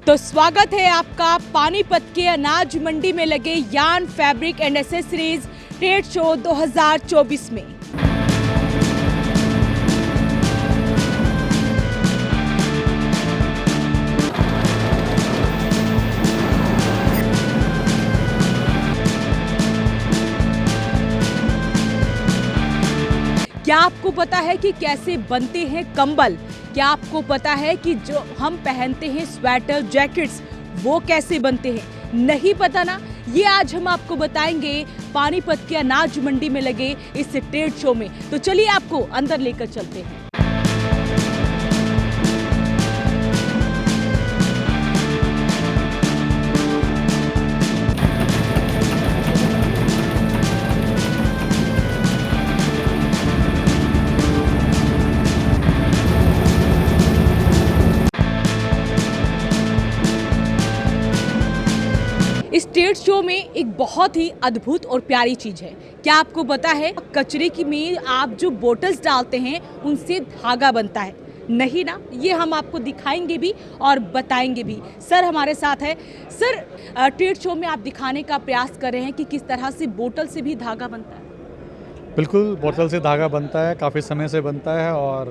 तो स्वागत है आपका पानीपत के अनाज मंडी में लगे yarn fabric and accessories trade show 2024 में। क्या आपको पता है कि कैसे बनते हैं कंबल? क्या आपको पता है कि जो हम पहनते हैं स्वेटर जैकेट्स वो कैसे बनते हैं? नहीं पता ना? ये आज हम आपको बताएंगे पानीपत के अनाज मंडी में लगे इस ट्रेड शो में। तो चलिए आपको अंदर लेकर चलते हैं। इस ट्रेड शो में एक बहुत ही अद्भुत और प्यारी चीज है। क्या आपको पता है कचरे की में आप जो बोतल्स डालते हैं उनसे धागा बनता है? नहीं ना? ये हम आपको दिखाएंगे भी और बताएंगे भी। सर हमारे साथ है। सर ट्रेड शो में आप दिखाने का प्रयास कर रहे हैं कि किस तरह से बोतल से भी धागा बनता है। बिल्कुल, बोतल से धागा बनता है, काफ़ी समय से बनता है और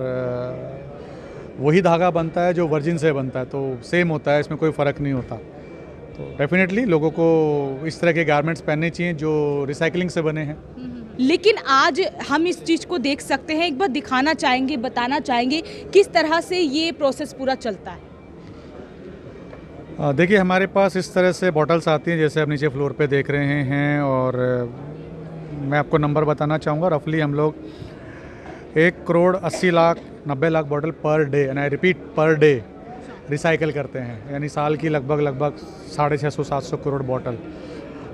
वही धागा बनता है जो वर्जिन से बनता है, तो सेम होता है, इसमें कोई फ़र्क नहीं होता। तो डेफिनेटली लोगों को इस तरह के गारमेंट्स पहनने चाहिए जो रिसाइकलिंग से बने हैं। लेकिन आज हम इस चीज़ को देख सकते हैं, एक बार दिखाना चाहेंगे, बताना चाहेंगे किस तरह से ये प्रोसेस पूरा चलता है। देखिए, हमारे पास इस तरह से बॉटल्स आती हैं जैसे आप नीचे फ्लोर पे देख रहे हैं, और मैं आपको नंबर बताना चाहूँगा। रफली हम लोग 1,80,90,00,000 bottle per day, and I repeat per day, recycle करते हैं। यानी साल की लगभग 650-700 करोड़ बॉटल,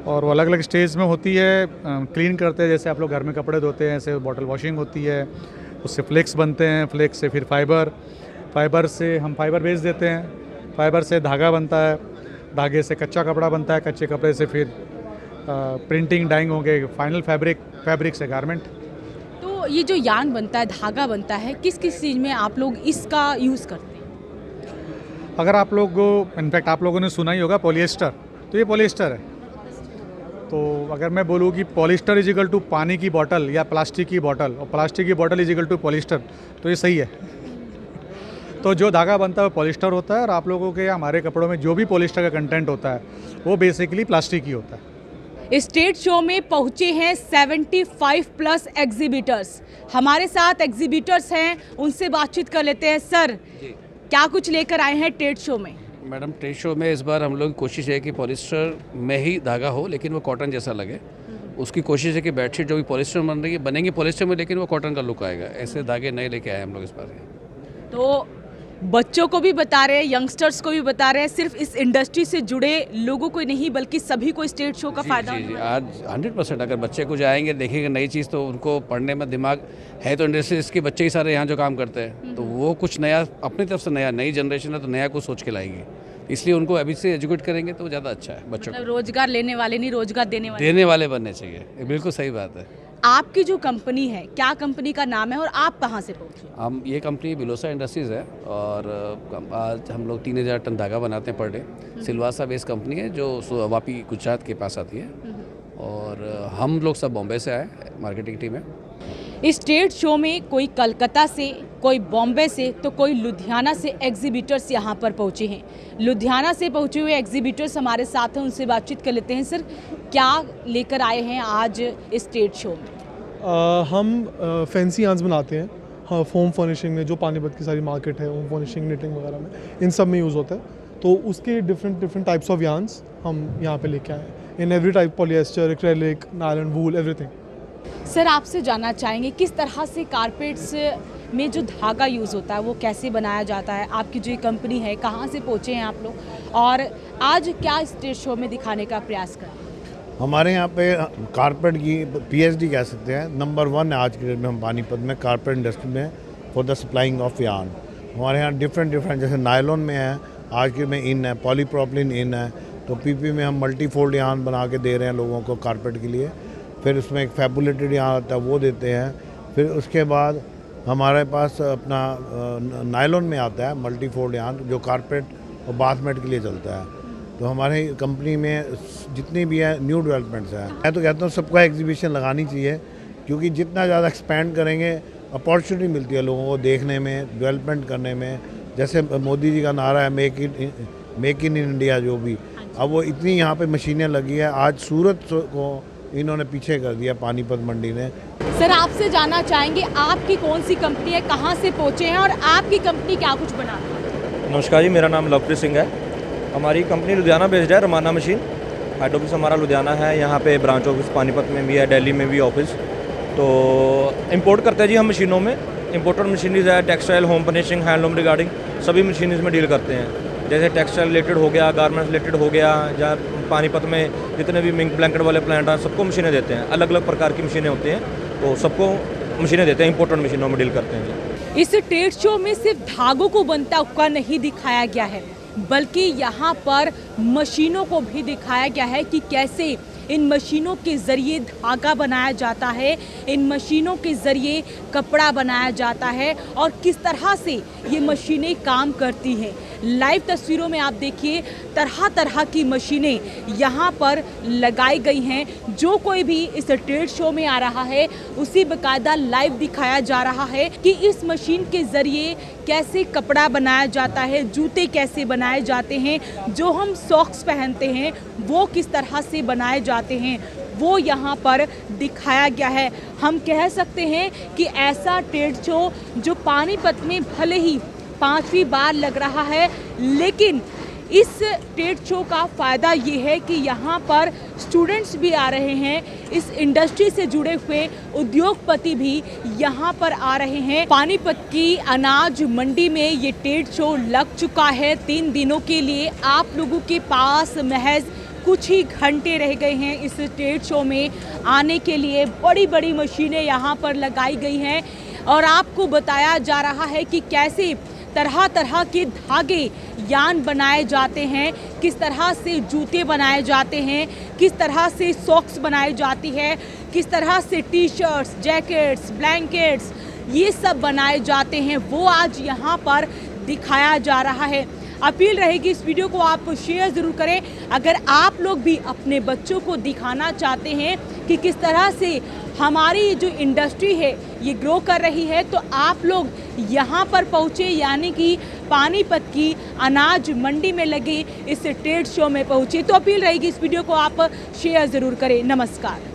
और वो अलग अलग स्टेज में होती है। क्लीन करते हैं, जैसे आप लोग घर में कपड़े धोते हैं, ऐसे बॉटल वॉशिंग होती है, उससे फ्लेक्स बनते हैं, फ्लेक्स से फिर फाइबर से हम फाइबर बेच देते हैं, फाइबर से धागा बनता है, धागे से कच्चा कपड़ा बनता है, कच्चे कपड़े से फिर प्रिंटिंग डाइंग होंगे, फाइनल फैब्रिक से गारमेंट। तो ये जो यार्न बनता है, धागा बनता है, किस किस चीज़ में आप लोग इसका यूज़ करते हैं? अगर आप लोग, इनफैक्ट आप लोगों ने सुना ही होगा पॉलिएस्टर, तो ये पॉलिएस्टर है। तो अगर मैं बोलूँ कि पॉलिएस्टर इज इक्वल टू पानी की बोतल या प्लास्टिक की बोतल, और प्लास्टिक की बोतल इज इक्वल टू पॉलिएस्टर, तो ये सही है। तो जो धागा बनता है वो पॉलिएस्टर होता है, और आप लोगों के हमारे कपड़ों में जो भी पॉलिएस्टर का कंटेंट होता है वो बेसिकली प्लास्टिक ही होता है। इस ट्रेड शो में पहुंचे हैं 75+ एग्जीबिटर्स। हमारे साथ एग्जीबिटर्स हैं, उनसे बातचीत कर लेते हैं। सर क्या कुछ लेकर आए हैं ट्रेड शो में? मैडम, ट्रेड शो में इस बार हम लोग की कोशिश है कि पॉलिस्टर में ही धागा हो, लेकिन वो कॉटन जैसा लगे। उसकी कोशिश है कि बेडशीट जो भी पॉलिस्टर बन रही है बनेंगी पॉलिस्टर में, लेकिन वो कॉटन का लुक आएगा। ऐसे धागे नए लेके आए हम लोग इस बार। तो बच्चों को भी बता रहे हैं, यंगस्टर्स को भी बता रहे हैं, सिर्फ इस इंडस्ट्री से जुड़े लोगों को नहीं बल्कि सभी को इस ट्रेड शो का फायदा जी, आज 100% अगर बच्चे कुछ आएंगे देखेंगे नई चीज़, तो उनको पढ़ने में दिमाग है। तो इंडस्ट्रीज के बच्चे ही सारे यहाँ जो काम करते हैं, तो वो कुछ नया अपनी तरफ से, नई जनरेशन है तो नया कुछ सोच के लाएगी, इसलिए उनको अभी से एजुकेट करेंगे तो ज़्यादा अच्छा है बच्चों को। रोजगार लेने वाले नहीं, रोजगार देने वाले बनने चाहिए। बिल्कुल सही बात है। आपकी जो कंपनी है, क्या कंपनी का नाम है और आप कहाँ से पहुँचे? हम ये कंपनी बिलोसा इंडस्ट्रीज़ है, और आज हम लोग 3000 टन धागा बनाते हैं per day. Silvassa based company है जो वापी गुजरात के पास आती है, और हम लोग सब बॉम्बे से आए, मार्केटिंग टीम है। इस ट्रेड शो में कोई कलकत्ता से, कोई बॉम्बे से, तो कोई लुधियाना से एग्जीबिटर्स यहाँ पर पहुँचे हैं। लुधियाना से पहुँचे हुए एग्जीबिटर्स हमारे साथ हैं, उनसे बातचीत कर लेते हैं। सर क्या लेकर आए हैं आज इस ट्रेड शो में? हम फैंसी यार्न्स बनाते हैं। हाँ, फोम फर्निशिंग में जो पानीपत की सारी मार्केट है, होम फर्निशिंग, निटिंग वगैरह में, इन सब में यूज़ होता है। तो उसके डिफरेंट टाइप्स ऑफ यार्न्स हम यहाँ पे लेके आए हैं। In every type, polyester, acrylic, nylon, wool, everything. Sir आपसे जानना चाहेंगे किस तरह से कारपेट्स में जो धागा यूज़ होता है वो कैसे बनाया जाता है? आपकी जो ये कंपनी है, कहाँ से पहुँचे हैं आप लोग, और आज क्या इस ट्रेड शो में दिखाने का प्रयास करें? हमारे यहाँ पे कारपेट की PhD कह सकते हैं, नंबर 1 है आज के डेट में हम पानीपत में कारपेट इंडस्ट्री में for the supplying of yarn. हमारे यहाँ डिफरेंट जैसे नायलॉन में है, आज के में इन है, पॉलीप्रोपिलीन इन है, तो PP में हम मल्टीफोल्ड यार्न बना के दे रहे हैं लोगों को कारपेट के लिए। फिर उसमें एक फैबुलेटेड यार्न आता है, वो देते हैं। फिर उसके बाद हमारे पास अपना नायलॉन में आता है मल्टीफोल्ड यार्न, जो कारपेट और बाथमेट के लिए चलता है। तो हमारे कंपनी में जितनी भी है न्यू डेवलपमेंट्स हैं, मैं तो कहता हूँ सबका एग्जीबिशन लगानी चाहिए, क्योंकि जितना ज़्यादा एक्सपेंड करेंगे अपॉर्चुनिटी मिलती है लोगों को देखने में, डेवलपमेंट करने में। जैसे मोदी जी का नारा है मेक इन इंडिया, जो भी अब वो इतनी यहाँ पे मशीनें लगी है, आज सूरत को इन्होंने पीछे कर दिया पानीपत मंडी ने। सर आपसे जानना चाहेंगे आपकी कौन सी कंपनी है, कहाँ से पहुँचे हैं और आपकी कंपनी क्या कुछ बनाती है? नमस्कार जी, मेरा नाम लवप्रीत सिंह है। हमारी कंपनी लुधियाना बेस्ड है, रमाना मशीन। हेड ऑफिस हमारा लुधियाना है, यहाँ पे ब्रांच ऑफिस पानीपत में भी है, दिल्ली में भी ऑफिस। तो इंपोर्ट करते हैं जी हम मशीनों में, इंपोर्टेड मशीनरीज है, textile, home furnishing, handloom regarding सभी मशीनरीज में डील करते हैं। जैसे टेक्सटाइल रिलेटेड हो गया, गारमेंट्स रिलेटेड हो गया, या पानीपत में जितने भी मिंक ब्लैंकेट वाले प्लांट हैं सबको मशीनें देते हैं। अलग अलग प्रकार की मशीनें होती हैं, तो सबको मशीनें देते हैं, इंपोर्टेड मशीनों में डील करते हैं। इस ट्रेड शो में सिर्फ धागों को बनता हुआ नहीं दिखाया गया है, बल्कि यहाँ पर मशीनों को भी दिखाया गया है कि कैसे इन मशीनों के ज़रिए धागा बनाया जाता है, इन मशीनों के ज़रिए कपड़ा बनाया जाता है और किस तरह से ये मशीनें काम करती हैं। लाइव तस्वीरों में आप देखिए तरह तरह की मशीनें यहाँ पर लगाई गई हैं। जो कोई भी इस ट्रेड शो में आ रहा है उसी बाकायदा लाइव दिखाया जा रहा है कि इस मशीन के ज़रिए कैसे कपड़ा बनाया जाता है, जूते कैसे बनाए जाते हैं, जो हम सॉक्स पहनते हैं वो किस तरह से बनाए जाते हैं, वो यहाँ पर दिखाया गया है। हम कह सकते हैं कि ऐसा ट्रेड शो जो पानीपत में भले ही 5वीं बार लग रहा है, लेकिन इस ट्रेड शो का फ़ायदा ये है कि यहाँ पर स्टूडेंट्स भी आ रहे हैं, इस इंडस्ट्री से जुड़े हुए उद्योगपति भी यहाँ पर आ रहे हैं। पानीपत की अनाज मंडी में ये ट्रेड शो लग चुका है 3 दिनों के लिए। आप लोगों के पास महज कुछ ही घंटे रह गए हैं इस ट्रेड शो में आने के लिए। बड़ी बड़ी मशीनें यहाँ पर लगाई गई हैं और आपको बताया जा रहा है कि कैसे तरह तरह के धागे यान बनाए जाते हैं, किस तरह से जूते बनाए जाते हैं, किस तरह से सॉक्स बनाई जाती है, किस तरह से टी शर्ट्स, जैकेट्स, ब्लैंकेट्स ये सब बनाए जाते हैं, वो आज यहाँ पर दिखाया जा रहा है। अपील रहेगी इस वीडियो को आप शेयर ज़रूर करें। अगर आप लोग भी अपने बच्चों को दिखाना चाहते हैं कि किस तरह से हमारी जो इंडस्ट्री है ये ग्रो कर रही है, तो आप लोग यहाँ पर पहुँचे, यानी कि पानीपत की अनाज मंडी में लगे इस ट्रेड शो में पहुँचे। तो अपील रहेगी इस वीडियो को आप शेयर ज़रूर करें। नमस्कार।